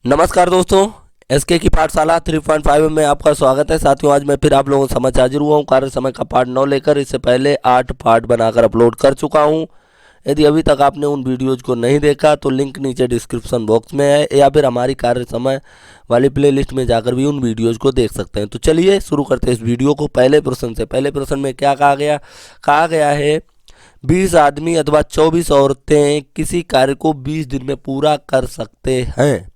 नमस्कार दोस्तों, एसके की पाठशाला 3.5 में आपका स्वागत है। साथियों, आज मैं फिर आप लोगों के समक्ष हाजिर हुआ हूँ कार्य समय का पार्ट 9 लेकर। इससे पहले 8 पार्ट बनाकर अपलोड कर चुका हूँ। यदि अभी तक आपने उन वीडियोज़ को नहीं देखा तो लिंक नीचे डिस्क्रिप्शन बॉक्स में है, या फिर हमारी कार्य समय वाली प्लेलिस्ट में जाकर भी उन वीडियोज़ को देख सकते हैं। तो चलिए शुरू करते हैं इस वीडियो को पहले प्रश्न से। पहले प्रश्न में क्या कहा गया है 20 आदमी अथवा 24 औरतें किसी कार्य को 20 दिन में पूरा कर सकते हैं।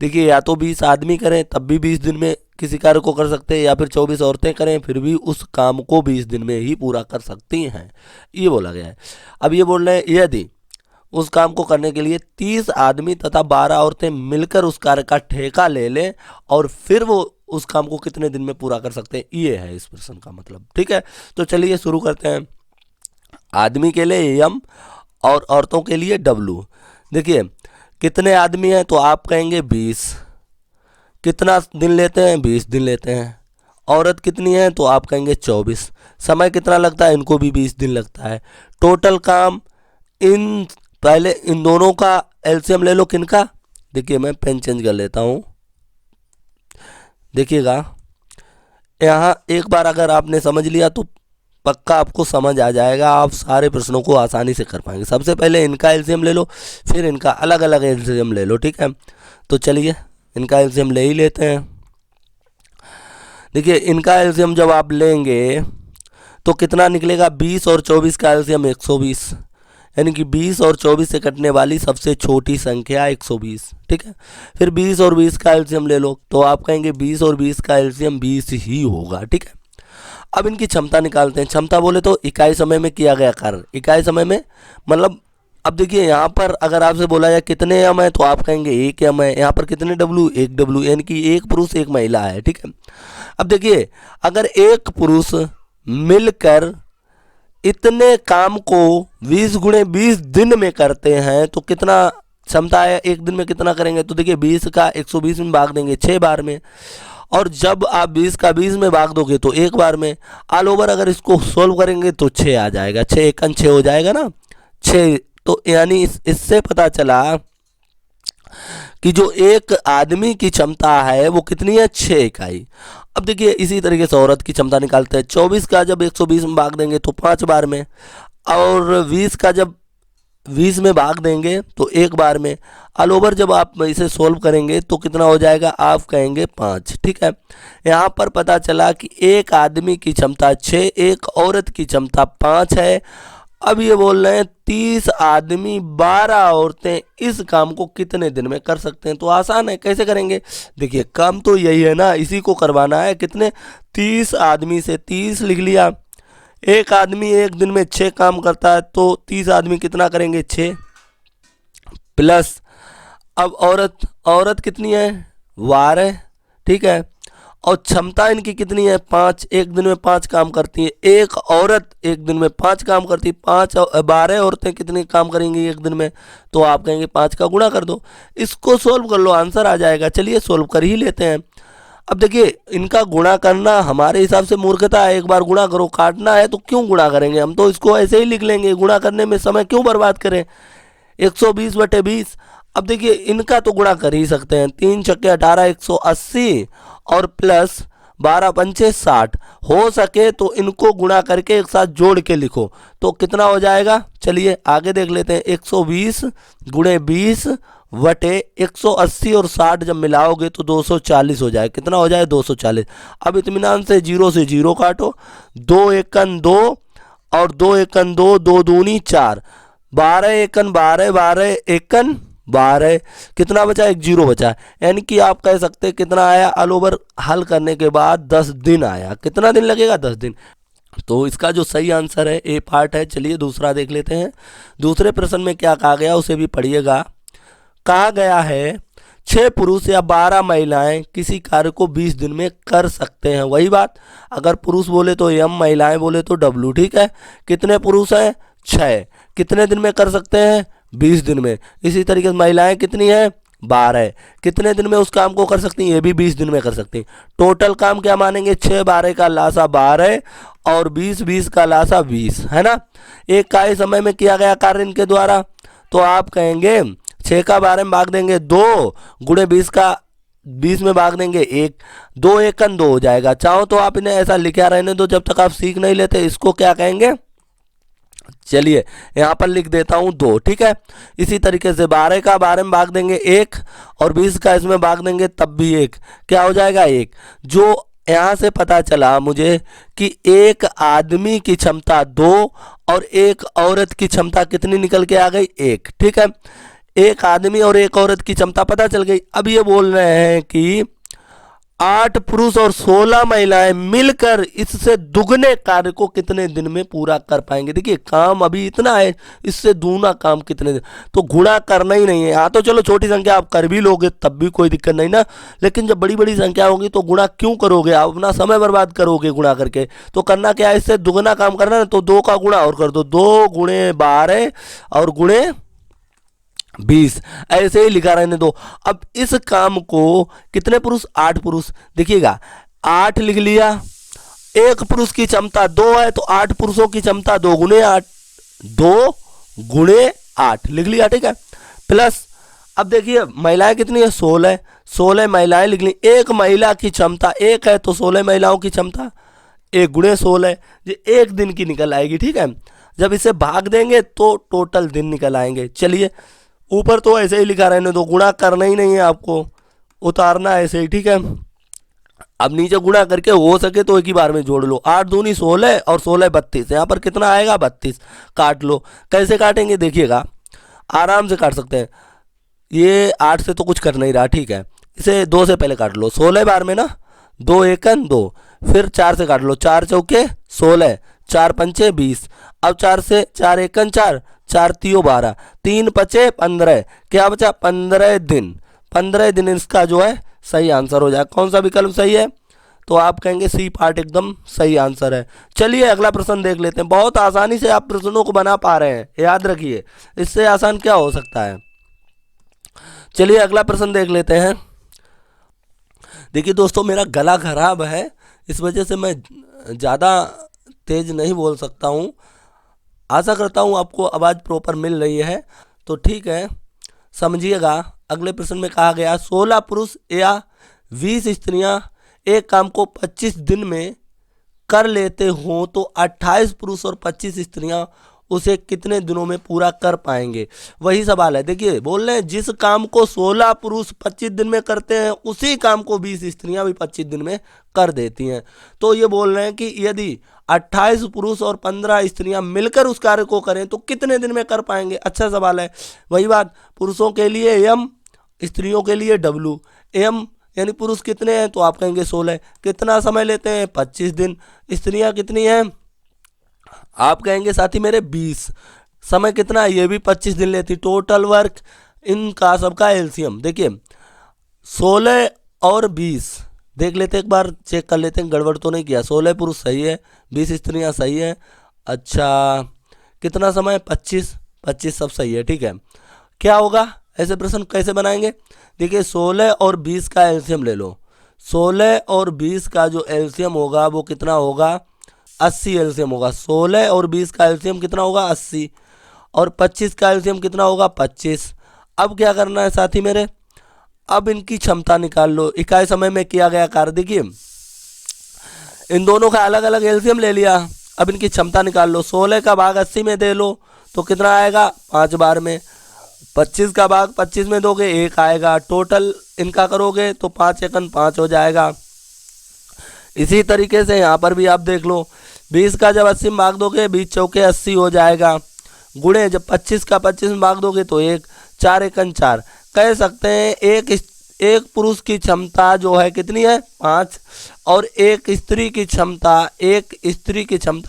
देखिए, या तो 20 आदमी करें तब भी 20 दिन में किसी कार्य को कर सकते हैं, या फिर 24 औरतें करें फिर भी उस काम को 20 दिन में ही पूरा कर सकती हैं, ये बोला गया है। अब ये बोल रहे हैं यदि उस काम को करने के लिए 30 आदमी तथा 12 औरतें मिलकर उस कार्य का ठेका ले लें और फिर वो उस काम को कितने दिन में पूरा कर सकते हैं, ये है इस प्रश्न का मतलब। ठीक है, तो चलिए शुरू करते हैं। आदमी के लिए एम और औरतों के लिए डब्लू। देखिए, कितने आदमी हैं तो आप कहेंगे 20। कितना दिन लेते हैं, 20 दिन लेते हैं। औरत कितनी है तो आप कहेंगे 24। समय कितना लगता है, इनको भी 20 दिन लगता है। टोटल काम पहले इन दोनों का एलसीएम ले लो। किनका? देखिए, मैं पेन चेंज कर लेता हूँ। देखिएगा, यहाँ एक बार अगर आपने समझ लिया तो पक्का आपको समझ आ जाएगा, आप सारे प्रश्नों को आसानी से कर पाएंगे। सबसे पहले इनका एलसीएम ले लो, फिर इनका अलग अलग एलसीएम ले लो। ठीक है, तो चलिए इनका एलसीएम ले ही लेते हैं। देखिए, इनका एलसीएम जब आप लेंगे तो कितना निकलेगा, 20 और 24 का एलसीएम 120, यानी कि 20 और 24 से कटने वाली सबसे छोटी संख्या 120। ठीक है, फिर 20 और 20 का एलसीएम ले लो तो आप कहेंगे 20 और 20 का एलसीएम 20 ही होगा। ठीक है, अब इनकी क्षमता निकालते हैं। क्षमता बोले तो इकाई समय में किया गया कार्य। इकाई समय में मतलब, अब देखिए यहाँ पर अगर आपसे बोला जाए कितने एम है तो आप कहेंगे 1 एम है। यहाँ पर कितने डब्ल्यू, 1 डब्ल्यू, यानी कि एक पुरुष एक महिला है। ठीक है, अब देखिए अगर एक पुरुष मिलकर इतने काम को 20 गुणे 20 दिन में करते हैं तो कितना क्षमता है, एक दिन में कितना करेंगे। तो देखिए 20 का 120 में भाग देंगे 6 बार में, और जब आप 20 का 20 में भाग दोगे तो एक बार में। ऑल ओवर अगर इसको सोल्व करेंगे तो 6 आ जाएगा, 6 एकन 6 हो जाएगा ना, 6। तो यानी इससे पता चला कि जो एक आदमी की क्षमता है वो कितनी है, 6 इकाई। अब देखिए इसी तरीके से औरत की क्षमता निकालते हैं। 24 का जब 120 में भाग देंगे तो 5 बार में, और 20 का जब 20 में भाग देंगे तो एक बार में। ऑल ओवर जब आप इसे सोल्व करेंगे तो कितना हो जाएगा, आप कहेंगे 5। ठीक है, यहाँ पर पता चला कि एक आदमी की क्षमता 6, एक औरत की क्षमता 5 है। अब ये बोल रहे हैं 30 आदमी 12 औरतें इस काम को कितने दिन में कर सकते हैं। तो आसान है, कैसे करेंगे। देखिए, काम तो यही है ना, इसी को करवाना है। कितने, 30 आदमी से 30 लिख लिया। एक आदमी एक दिन में 6 काम करता है तो 30 आदमी कितना करेंगे, 6 प्लस। अब औरत कितनी है, 12। ठीक है, और क्षमता इनकी कितनी है, 5। एक दिन में 5 काम करती है। एक औरत एक दिन में 5 काम करती है। 12 औरतें कितने काम करेंगी एक दिन में, तो आप कहेंगे 5 का गुणा कर दो। इसको सोल्व कर लो, आंसर आ जाएगा। चलिए सोल्व कर ही लेते हैं। अब देखिए, इनका गुणा करना हमारे हिसाब से मूर्खता है। एक बार गुणा करो, काटना है तो क्यों गुणा करेंगे, हम तो इसको ऐसे ही लिख लेंगे। गुणा करने में समय क्यों बर्बाद करें। 120/20। अब देखिए, इनका तो गुणा कर ही सकते हैं। 3 छक्के 18, 180 और प्लस 12 पंचे 60। हो सके तो इनको गुणा करके एक साथ जोड़ के लिखो तो कितना हो जाएगा। चलिए आगे देख लेते हैं। 120 गुणे 20 वटे 180 और 60 जब मिलाओगे तो 240 हो जाए। कितना हो जाए, 240। अब इत्मीनान से 0 से 0 काटो। 2 एकन 2 और 2 एकन 2, 2 दूनी 4, 12 एकन 12, 12 एकन 12। कितना बचा, एक 0 बचा। यानी कि आप कह सकते हैं कितना आया, ऑल ओवर हल करने के बाद 10 दिन आया। कितना दिन लगेगा, 10 दिन। तो इसका जो सही आंसर है ए पार्ट है। चलिए दूसरा देख लेते हैं। दूसरे प्रश्न में क्या कहा गया उसे भी पढ़िएगा। कहा गया है 6 पुरुष या 12 महिलाएं किसी कार्य को 20 दिन में कर सकते हैं। वही बात, अगर पुरुष बोले तो एम, महिलाएं बोले तो डब्ल्यू। ठीक है, कितने पुरुष हैं, 6। कितने दिन में कर सकते हैं, 20 दिन में। इसी तरीके से महिलाएं कितनी हैं, 12। कितने दिन में उस काम को कर सकती हैं, ये भी 20 दिन में कर सकती हैं। टोटल काम क्या मानेंगे, 6 12 का लासा 12 और 20 20 का लासा 20, है ना। एक कार्य समय में किया गया कार्य इनके द्वारा, तो आप कहेंगे 6 का 12 में भाग देंगे 2, गुणे 20 का 20 में भाग देंगे 1, 2 एकन 2 हो जाएगा। चाहो तो आप इन्हें ऐसा लिखा रहने दो जब तक आप सीख नहीं लेते। इसको क्या कहेंगे, चलिए यहाँ पर लिख देता हूँ 2, ठीक है। इसी तरीके से 12 का 12 में भाग देंगे 1 और 20 का इसमें भाग देंगे तब भी 1, क्या हो जाएगा 1। जो यहाँ से पता चला मुझे कि एक आदमी की क्षमता 2 और एक औरत की क्षमता कितनी निकल के आ गई, 1, ठीक है। एक आदमी और एक औरत की क्षमता पता चल गई। अब ये बोल रहे हैं कि 8 पुरुष और 16 महिलाएं मिलकर इससे दुगने कार्य को कितने दिन में पूरा कर पाएंगे। देखिए काम अभी इतना है, इससे दूना काम कितने दिन, तो गुणा करना ही नहीं है। हाँ तो चलो छोटी संख्या आप कर भी लोगे तब भी कोई दिक्कत नहीं ना, लेकिन जब बड़ी बड़ी संख्या होगी तो गुणा क्यों करोगे, आप अपना समय बर्बाद करोगे गुणा करके। तो करना क्या है, इससे दुगना काम करना है, तो 2 का गुणा और कर दो, 2 गुणे 12 और गुणे 20, ऐसे ही लिखा रहने दो। अब इस काम को कितने पुरुष, 8 पुरुष, देखिएगा 8 लिख लिया, एक पुरुष की क्षमता 2 है तो 8 पुरुषों की क्षमता 2 गुणे 8, 2 गुणे 8 लिख लिया, ठीक है। प्लस अब देखिए महिलाएं कितनी है, 16, 16 महिलाएं लिख ली। एक महिला की क्षमता 1 है तो 16 महिलाओं की क्षमता 1 गुणे 16, ये एक दिन की निकल आएगी, ठीक है। जब इसे भाग देंगे तो टोटल दिन निकल आएंगे। चलिए ऊपर तो ऐसे ही लिखा रहने दो, गुणा करना ही नहीं है आपको, उतारना ऐसे ही, ठीक है। अब नीचे गुणा करके हो सके तो एक ही बार में जोड़ लो, 8 दूनी 16 और 16 32, यहाँ पर कितना आएगा 32, काट लो। कैसे काटेंगे देखिएगा, आराम से काट सकते हैं। ये 8 से तो कुछ कर नहीं रहा, ठीक है, इसे 2 से पहले काट लो, 16 बार में ना 2 एकन 2, फिर 4 से काट लो, 4 चौके 16, 4 पंचे 20, अब 4 से 4 एकन 4, 4 तियो 12, 3 पचे 15, क्या बचा 15 दिन। 15 दिन इसका जो है सही आंसर हो जाए। कौन सा विकल्प सही है, तो आप कहेंगे सी पार्ट एकदम सही आंसर है। चलिए अगला प्रश्न देख लेते हैं। बहुत आसानी से आप प्रश्नों को बना पा रहे हैं, याद रखिए, इससे आसान क्या हो सकता है। चलिए अगला प्रश्न देख लेते हैं। देखिए दोस्तों मेरा गला खराब है, इस वजह से मैं ज़्यादा तेज नहीं बोल सकता हूँ। आशा करता हूँ आपको आवाज़ प्रॉपर मिल रही है, तो ठीक है समझिएगा। अगले प्रश्न में कहा गया 16 पुरुष या 20 स्त्रियां एक काम को 25 दिन में कर लेते हो तो 28 पुरुष और 25 स्त्रियां उसे कितने दिनों में पूरा कर पाएंगे। वही सवाल है। देखिए बोल रहे हैं जिस काम को 16 पुरुष 25 दिन में करते हैं उसी काम को 20 स्त्रियां भी 25 दिन में कर देती हैं। तो ये बोल रहे हैं कि यदि 28 पुरुष और 15 स्त्रियां मिलकर उस कार्य को करें तो कितने दिन में कर पाएंगे। अच्छा सवाल है। वही बात, पुरुषों के लिए एम, स्त्रियों के लिए डब्लू। एम यानी पुरुष कितने हैं तो आप कहेंगे 16, कितना समय लेते हैं 25 दिन। स्त्रियां कितनी हैं आप कहेंगे साथी मेरे 20, समय कितना है ये भी 25 दिन लेती। टोटल वर्क इनका सबका एलसीएम देखिए 16 और 20 देख लेते एक बार, चेक कर लेते हैं गड़बड़ तो नहीं किया। 16 पुरुष सही है, 20 स्त्रियां सही है। अच्छा कितना समय 25, 25 सब सही है, ठीक है। क्या होगा, ऐसे प्रश्न कैसे बनाएंगे। देखिए 16 और 20 का एलसीएम ले लो। 16 और 20 का जो एलसीएम होगा वो कितना होगा 80 एलसीएम होगा। 16 और 20 का एलसीएम कितना होगा 80, और 25 का एलसीएम कितना होगा 25। अब क्या करना है साथी मेरे, अब इनकी क्षमता निकाल लो। इकाई समय में किया गया कार्य, देखिए इन दोनों का अलग अलग एलसीएम ले लिया, अब इनकी क्षमता निकाल लो। 16 का भाग 80 में दे लो तो कितना आएगा 5 बार में। 25 का भाग 25 में दोगे 1 आएगा। टोटल इनका करोगे तो 5 एकन 5 हो जाएगा। इसी तरीके से यहाँ पर भी आप देख लो 20 का जब 80 में भाग दोगे 20 चौके 80 हो जाएगा। गुणे जब 25 का 25 में भाग दोगे तो 1, 4 एकन 4। कह सकते हैं एक पुरुष की क्षमता जो है कितनी है 5, और एक स्त्री की क्षमता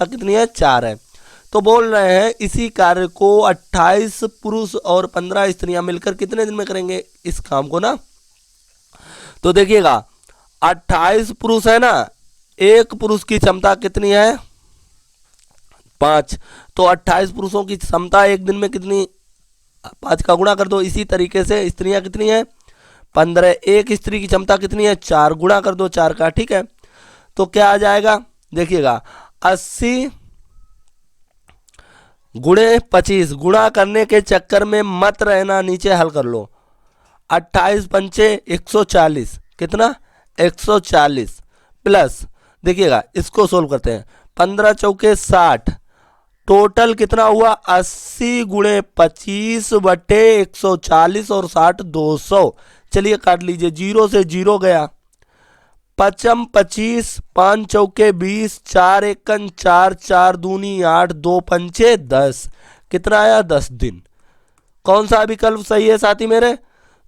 कितनी है 4 है। तो बोल रहे हैं इसी कार्य को 28 पुरुष और 15 स्त्रियां मिलकर कितने दिन में करेंगे इस काम को ना। तो देखिएगा 28 पुरुष है ना, एक पुरुष की क्षमता कितनी है 5, तो 28 पुरुषों की क्षमता एक दिन में कितनी 5 का गुणा कर दो। इसी तरीके से स्त्रियां कितनी है 15, एक स्त्री की क्षमता कितनी है 4, गुणा कर दो 4 का, ठीक है। तो क्या आ जाएगा देखिएगा 80 गुणे 25, गुणा करने के चक्कर में मत रहना, नीचे हल कर लो। 28 पंचे 140, कितना 140 प्लस, देखिएगा इसको सोल्व करते हैं, 15 चौके 60, टोटल कितना हुआ 80 गुणे 25 बटे 140 और 60 200। चलिए काट लीजिए, जीरो से जीरो गया, पचम 25, 5 चौके 20, 4 एकन 4, 4 दूनी 8, 2 पंचे 10, कितना आया 10 दिन। कौन सा विकल्प सही है साथी मेरे?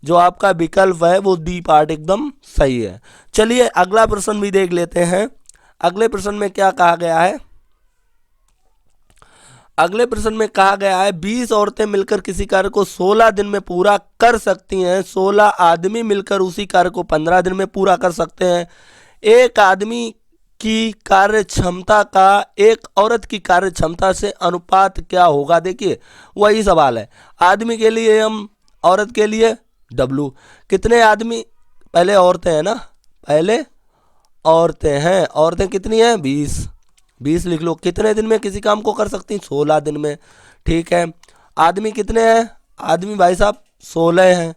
जो आपका विकल्प है वो डी पार्ट एकदम सही है। चलिए अगला प्रश्न भी देख लेते हैं। अगले प्रश्न में क्या कहा गया है? अगले प्रश्न में कहा गया है 20 औरतें मिलकर किसी कार्य को 16 दिन में पूरा कर सकती हैं, 16 आदमी मिलकर उसी कार्य को 15 दिन में पूरा कर सकते हैं। एक आदमी की कार्य क्षमता का एक औरत की कार्य क्षमता से अनुपात क्या होगा? देखिए वही सवाल है, आदमी के लिए हम, औरत के लिए W। कितने आदमी? पहले औरतें हैं ना, पहले औरतें हैं, औरतें कितनी हैं 20 लिख लो। कितने दिन में किसी काम को कर सकती हैं? 16 दिन में। ठीक है, आदमी कितने हैं? आदमी भाई साहब 16 हैं,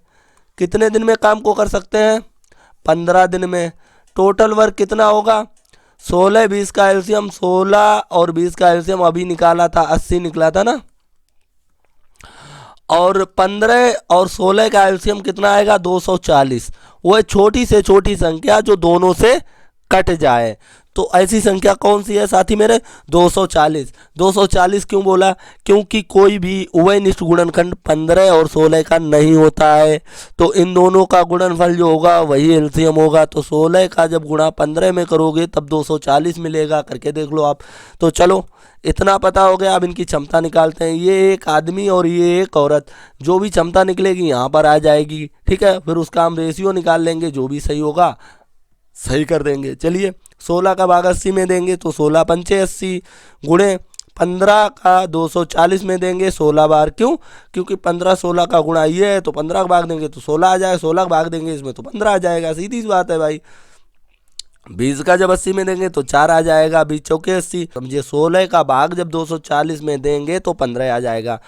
कितने दिन में काम को कर सकते हैं? 15 दिन में। टोटल वर्क कितना होगा? 16 20 का एलसीएम, 16 और 20 का एलसीएम अभी निकाला था, 80 निकला था ना, और 15 और 16 का एलसीएम कितना आएगा? 240। वो छोटी से छोटी संख्या जो दोनों से कट जाए, तो ऐसी संख्या कौन सी है साथी मेरे? 240। 240 क्यों बोला? क्योंकि कोई भी उभयनिष्ठ गुणनखंड 15 और 16 का नहीं होता है, तो इन दोनों का गुणनफल जो होगा वही एलसीएम होगा। तो 16 का जब गुणा 15 में करोगे तब 240 मिलेगा, करके देख लो आप। तो चलो इतना पता हो गया, अब इनकी क्षमता निकालते हैं। ये एक आदमी और ये एक औरत, जो भी क्षमता निकलेगी यहाँ पर आ जाएगी। ठीक है, फिर उसका हम रेशियो निकाल लेंगे, जो भी सही होगा सही कर देंगे। चलिए 16 का भाग 80 में देंगे तो 16 पंचे 80, गुणे 15 का 240 में देंगे 16 बार। क्यों? क्योंकि 15 16 का गुणा ये है, तो 15 का भाग देंगे तो 16 आ जाएगा, 16 का भाग देंगे इसमें तो 15 आ जाएगा, सीधी सी बात है भाई। 20 का जब 80 में देंगे तो 4 आ जाएगा, 20 चौके 80, समझिए 16 का भाग जब 240 में देंगे तो 15 आ जाएगा।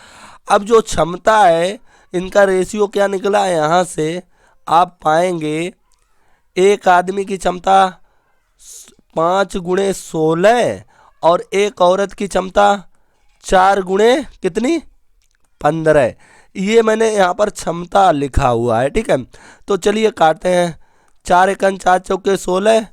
अब जो क्षमता है इनका रेशियो क्या निकला है, यहाँ से आप पाएंगे एक आदमी की क्षमता 5 गुणे 16 और एक औरत की क्षमता 4 गुणे कितनी 15। ये मैंने यहाँ पर क्षमता लिखा हुआ है। ठीक है, तो चलिए काटते हैं। 4 एकन 4 चौके 16,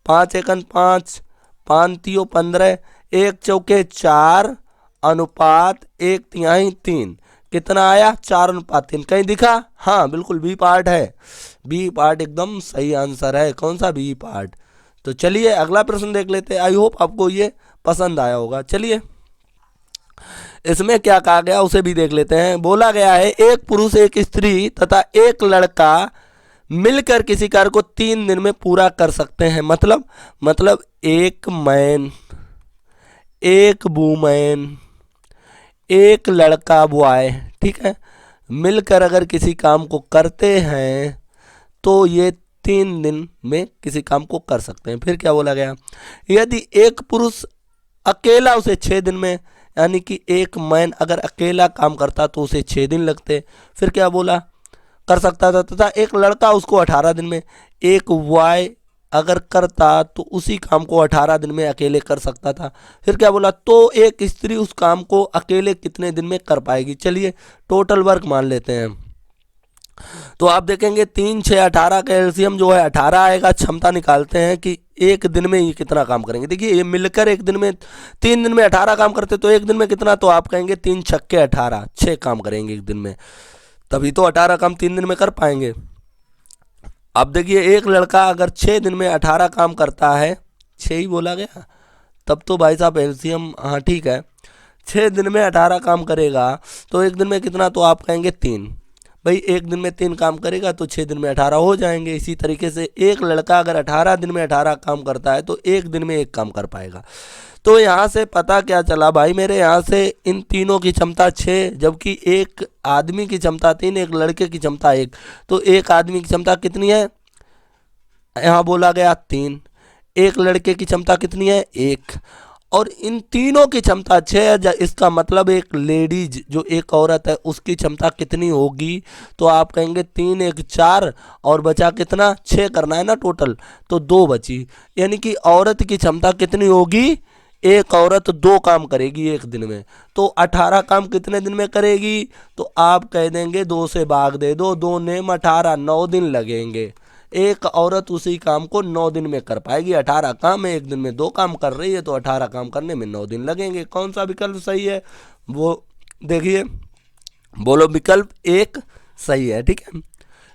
5 एकन 5, 5 तियो 15, 1 चौके 4 अनुपात 1/3 3, कितना आया 4:3। कहीं दिखा? हाँ बिल्कुल बी पार्ट है, बी पार्ट एकदम सही आंसर है। कौन सा? B part. तो चलिए अगला प्रश्न देख लेते हैं, आई होप आपको ये पसंद आया होगा। चलिए इसमें क्या कहा गया उसे भी देख लेते हैं। बोला गया है एक पुरुष एक स्त्री तथा एक लड़का मिलकर किसी कार्य को 3 दिन में पूरा कर सकते हैं। मतलब एक मैन, एक वूमेन, एक लड़का बॉय, ठीक है, मिलकर अगर किसी काम को करते हैं तो ये 3 दिन में किसी काम को कर सकते हैं। फिर क्या बोला गया? यदि एक पुरुष अकेला उसे 6 दिन में, यानी कि एक मैन अगर अकेला काम करता तो उसे 6 दिन लगते। फिर क्या बोला? कर सकता था। तथा एक लड़का उसको 18 दिन में, एक बॉय अगर करता तो उसी काम को 18 दिन में अकेले कर सकता था। फिर क्या बोला? तो एक स्त्री उस काम को अकेले कितने दिन में कर पाएगी। चलिए टोटल वर्क मान लेते हैं। तो आप देखेंगे 3 6 18 का एलसीएम जो है 18 आएगा। क्षमता निकालते हैं कि एक दिन में ये कितना काम करेंगे। देखिए ये मिलकर एक दिन में 3 दिन में 18 काम करते तो एक दिन में कितना, तो आप कहेंगे 3 छक्के 18, 6 काम करेंगे एक दिन में, तभी तो 18 काम 3 दिन में कर पाएंगे। अब देखिए एक लड़का अगर 6 दिन में 18 काम करता है, 6 ही बोला गया, तब तो भाई साहब एलसीएम, हाँ ठीक है, 6 दिन में 18 काम करेगा तो एक दिन में कितना, तो आप कहेंगे 3। भाई एक दिन में 3 काम करेगा तो 6 दिन में 18 हो जाएंगे। इसी तरीके से एक लड़का अगर 18 दिन में 18 काम करता है तो एक दिन में 1 काम कर पाएगा। तो यहाँ से पता क्या चला भाई मेरे, यहाँ से इन तीनों की क्षमता 6, जबकि एक आदमी की क्षमता 3, एक लड़के की क्षमता 1, तो एक आदमी की क्षमता कितनी है, यहाँ बोला गया 3, एक लड़के की क्षमता कितनी है 1, और इन तीनों की क्षमता 6 इसका मतलब एक लेडीज जो एक औरत है उसकी क्षमता कितनी होगी, तो आप कहेंगे 3 1 4 और बचा कितना 6 करना है ना टोटल, तो 2 बची। यानी कि औरत की क्षमता कितनी होगी, एक औरत 2 काम करेगी एक दिन में, तो 18 काम कितने दिन में करेगी, तो आप कह देंगे 2 से भाग दे दो, 2 नेम 18, 9 दिन लगेंगे। एक औरत उसी काम को 9 दिन में कर पाएगी। 18 काम है, एक दिन में 2 काम कर रही है, तो 18 काम करने में 9 दिन लगेंगे। कौन सा विकल्प सही है वो देखिए, बोलो विकल्प 1 सही है। ठीक है,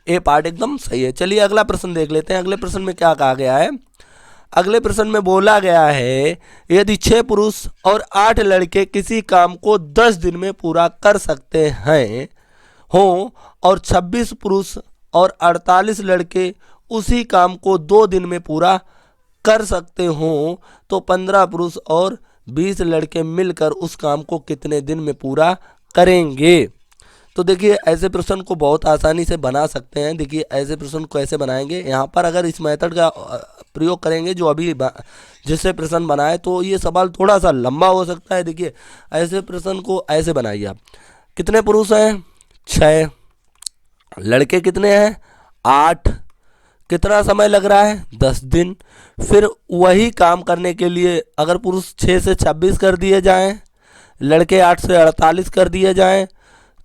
ए पार्ट एकदम सही है। चलिए अगला प्रश्न देख लेते हैं। अगले प्रश्न में क्या कहा गया है। अगले प्रश्न में बोला गया है यदि 6 पुरुष और 8 लड़के किसी काम को 10 दिन में पूरा कर सकते हैं हो और 26 पुरुष और 48 लड़के उसी काम को 2 दिन में पूरा कर सकते हो, तो 15 पुरुष और 20 लड़के मिलकर उस काम को कितने दिन में पूरा करेंगे। तो देखिए ऐसे प्रश्न को बहुत आसानी से बना सकते हैं। देखिए ऐसे प्रश्न को ऐसे बनाएंगे, यहाँ पर अगर इस मेथड का प्रयोग करेंगे जो अभी जिससे प्रश्न बनाए, तो ये सवाल थोड़ा सा लंबा हो सकता है। देखिए ऐसे प्रश्न को ऐसे बनाइए आप, कितने पुरुष हैं 6, लड़के कितने हैं 8, कितना समय लग रहा है 10 दिन। फिर वही काम करने के लिए अगर पुरुष 6 से 26 कर दिए जाएं, लड़के 8 से 48 कर दिए जाएं,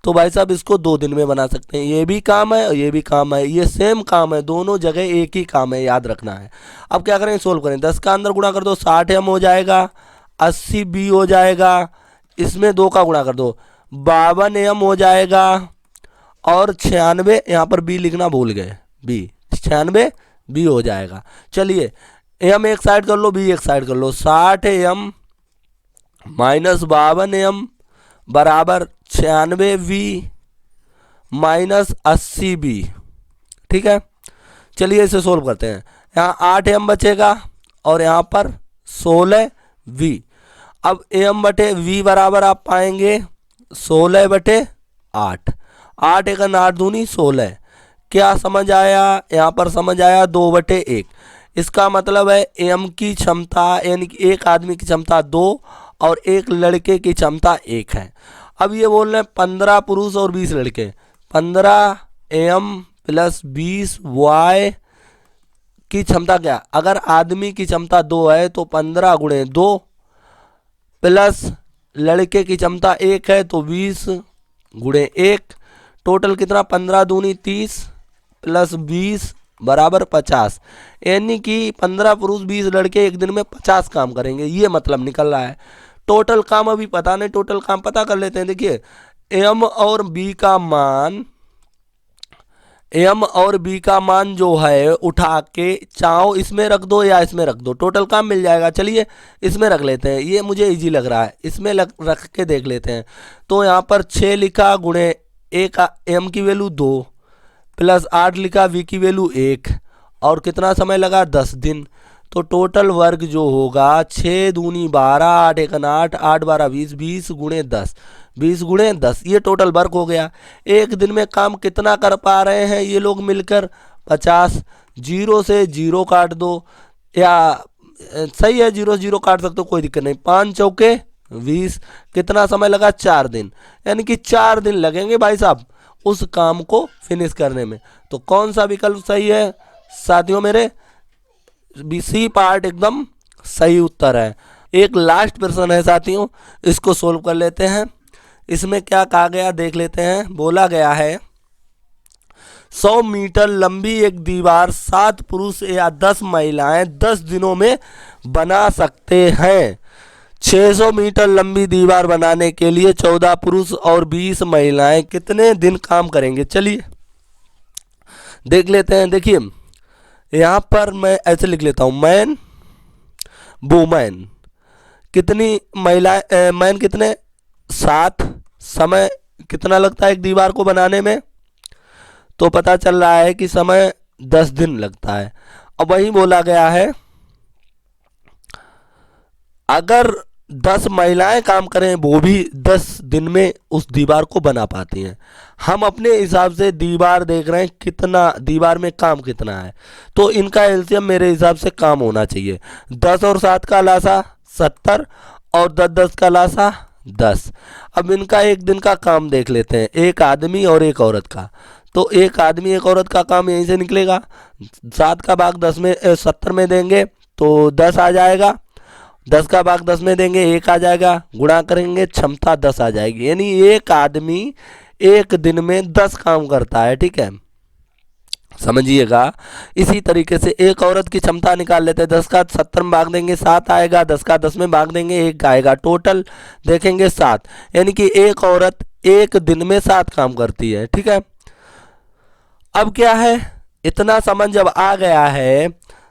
तो भाई साहब इसको 2 दिन में बना सकते हैं। ये भी काम है और ये भी काम है, ये सेम काम है, दोनों जगह एक ही काम है, याद रखना है। अब क्या करें, सोल्व करें। 10 का अंदर गुणा कर दो 60 m हो जाएगा, 80 b हो जाएगा, इसमें 2 का गुणा कर दो 52 m हो जाएगा, और 96, यहाँ पर बी लिखना भूल गए, बी 96 बी हो जाएगा। चलिए एम एक साइड कर लो, बी एक साइड कर लो। 60 m माइनस 52 m बराबर 96 v माइनस 80 b। ठीक है, चलिए इसे सोल्व करते हैं। यहाँ 8 m बचेगा और यहाँ पर 16 v। अब m बटे v बराबर आप पाएंगे 16 बटे 8, 8 एक 8 दूनी 16। क्या समझ आया, यहाँ पर समझ आया 2 बटे 1। इसका मतलब है एम की क्षमता यानी कि एक आदमी की क्षमता 2 और एक लड़के की क्षमता 1 है। अब ये बोल रहे हैं 15 पुरुष और 20 लड़के, 15 एम प्लस 20 वाई की क्षमता क्या, अगर आदमी की क्षमता 2 है तो 15 गुणे 2 प्लस लड़के की क्षमता 1 है तो 20 गुणे 1, टोटल कितना 15 दूनी 30 प्लस 20 बराबर 50। यानी कि 15 पुरुष 20 लड़के एक दिन में 50 काम करेंगे, ये मतलब निकल रहा है। टोटल काम अभी पता नहीं, टोटल काम पता कर लेते हैं। देखिए एम और बी का मान, एम और बी का मान जो है उठा के चाहो इसमें रख दो या इसमें रख दो, टोटल काम मिल जाएगा। चलिए इसमें रख लेते हैं, ये मुझे इजी लग रहा है, इसमें रख के देख लेते हैं। तो यहाँ पर 6 लिखा गुणे 1 एम की वैल्यू 2 प्लस 8 लिखा वी की वैल्यू 1 और कितना समय लगा 10 दिन। तो टोटल वर्क जो होगा 6 दूनी 12, 8 एक 8, 8 12 20, 20 गुणे 10, 20 गुणे 10, ये टोटल वर्क हो गया। एक दिन में काम कितना कर पा रहे हैं ये लोग मिलकर 50। 0 से 0 काट दो, या सही है 0 0 काट सकते हो, कोई दिक्कत नहीं। 5 चौके 20, कितना समय लगा 4 दिन, यानी कि 4 दिन लगेंगे भाई साहब उस काम को फिनिश करने में। तो कौन सा विकल्प सही है साथियों मेरे, सी पार्ट एकदम सही उत्तर है। एक लास्ट प्रश्न है साथियों, इसको सोल्व कर लेते हैं। इसमें क्या कहा गया देख लेते हैं। बोला गया है 100 मीटर लंबी एक दीवार 7 पुरुष या 10 महिलाएं 10 दिनों में बना सकते हैं। 600 मीटर लंबी दीवार बनाने के लिए 14 पुरुष और 20 महिलाएं कितने दिन काम करेंगे। चलिए देख लेते हैं। देखिए यहाँ पर मैं ऐसे लिख लेता हूँ, मैन वुमेन, कितनी महिलाएं, मैन कितने 7, समय कितना लगता है एक दीवार को बनाने में, तो पता चल रहा है कि समय 10 दिन लगता है। अब वही बोला गया है अगर 10 महिलाएं काम करें वो भी 10 दिन में उस दीवार को बना पाती हैं। हम अपने हिसाब से दीवार देख रहे हैं कितना, दीवार में काम कितना है, तो इनका एलसीएम मेरे हिसाब से काम होना चाहिए। 10 और 7 का लासा 70 और 10 का लासा 10। अब इनका एक दिन का काम देख लेते हैं, एक आदमी और एक औरत का। तो एक आदमी एक औरत का काम यहीं से निकलेगा। 7 का भाग 10 में 70 में देंगे तो 10 आ जाएगा, 10 का भाग 10 में देंगे 1 आ जाएगा, गुणा करेंगे क्षमता 10 आ जाएगी। यानी एक आदमी एक दिन में 10 काम करता है, ठीक है, समझिएगा। इसी तरीके से एक औरत की क्षमता निकाल लेते हैं। 10 का 70 में भाग देंगे 7 आएगा, 10 का 10 में भाग देंगे 1 आएगा, टोटल देखेंगे 7। यानी कि एक औरत एक दिन में 7 काम करती है, ठीक है। अब क्या है, इतना समझ जब आ गया है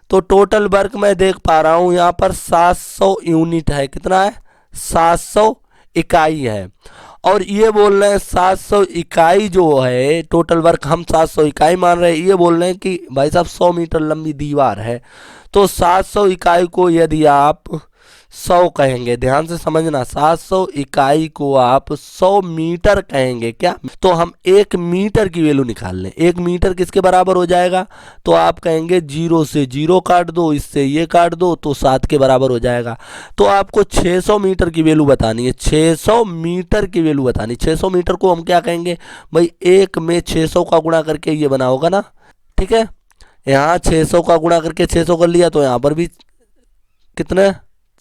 तो टोटल वर्क मैं देख पा रहा हूं यहां पर 700 यूनिट है। कितना है, 700 इकाई है। और ये बोल रहे हैं 700 इकाई जो है टोटल वर्क हम 700 इकाई मान रहे हैं। ये बोल रहे हैं कि भाई साहब 100 मीटर लंबी दीवार है, तो 700 इकाई को यदि आप 100 कहेंगे, ध्यान से समझना, 700 इकाई को आप 100 मीटर कहेंगे क्या, तो हम 1 मीटर की वैल्यू निकाल लें। 1 मीटर किसके बराबर हो जाएगा, तो आप कहेंगे 0 से 0 काट दो, इससे ये काट दो तो 7 के बराबर हो जाएगा। तो आपको 600 मीटर की वैल्यू बतानी है, 600 मीटर की वैल्यू बतानी। 600 मीटर को हम क्या कहेंगे भाई, 1 में 600 का गुणा करके ये बना होगा ना, ठीक है। यहाँ 600 का गुणा करके 600 कर लिया, तो यहाँ पर भी कितने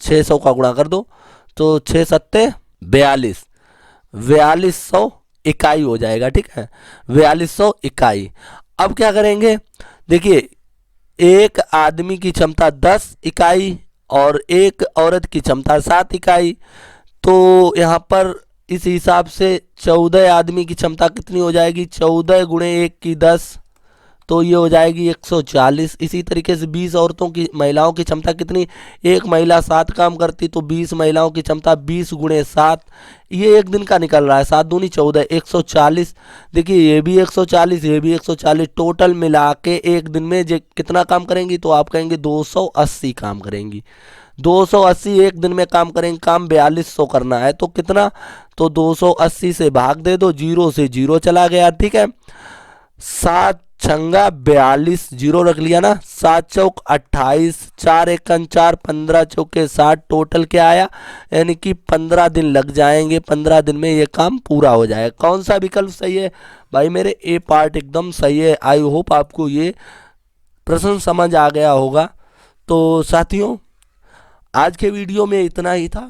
600 का गुणा कर दो, तो 6 सत्ते 42, 4200 इकाई हो जाएगा, ठीक है, 4200 इकाई। अब क्या करेंगे, देखिए एक आदमी की क्षमता 10 इकाई और एक औरत की क्षमता 7 इकाई, तो यहाँ पर इस हिसाब से 14 आदमी की क्षमता कितनी हो जाएगी, 14 गुणे 1 की 10, तो ये हो जाएगी 140। इसी तरीके से 20 औरतों की महिलाओं की क्षमता कितनी, एक महिला 7 काम करती, तो 20 महिलाओं की क्षमता 20 गुणे 7, ये एक दिन का निकल रहा है, 7 दूनी 14, 140। देखिए ये भी 140, ये भी 140, टोटल मिला के एक दिन में कितना काम करेंगी, तो आप कहेंगे 280 काम करेंगी। 280 एक दिन में काम करेंगे, काम 4200 करना है, तो कितना, तो 280 से भाग दे दो, 0 से 0 चला गया, ठीक है। 7 छंगा 42, 0 रख लिया ना, 7 चौक 28, 4 एकन 4, 15 चौके 60, टोटल क्या आया, यानी कि 15 दिन लग जाएंगे। 15 दिन में ये काम पूरा हो जाएगा। कौन सा विकल्प सही है भाई मेरे, ए पार्ट एकदम सही है। आई होप आपको ये प्रश्न समझ आ गया होगा। तो साथियों आज के वीडियो में इतना ही था।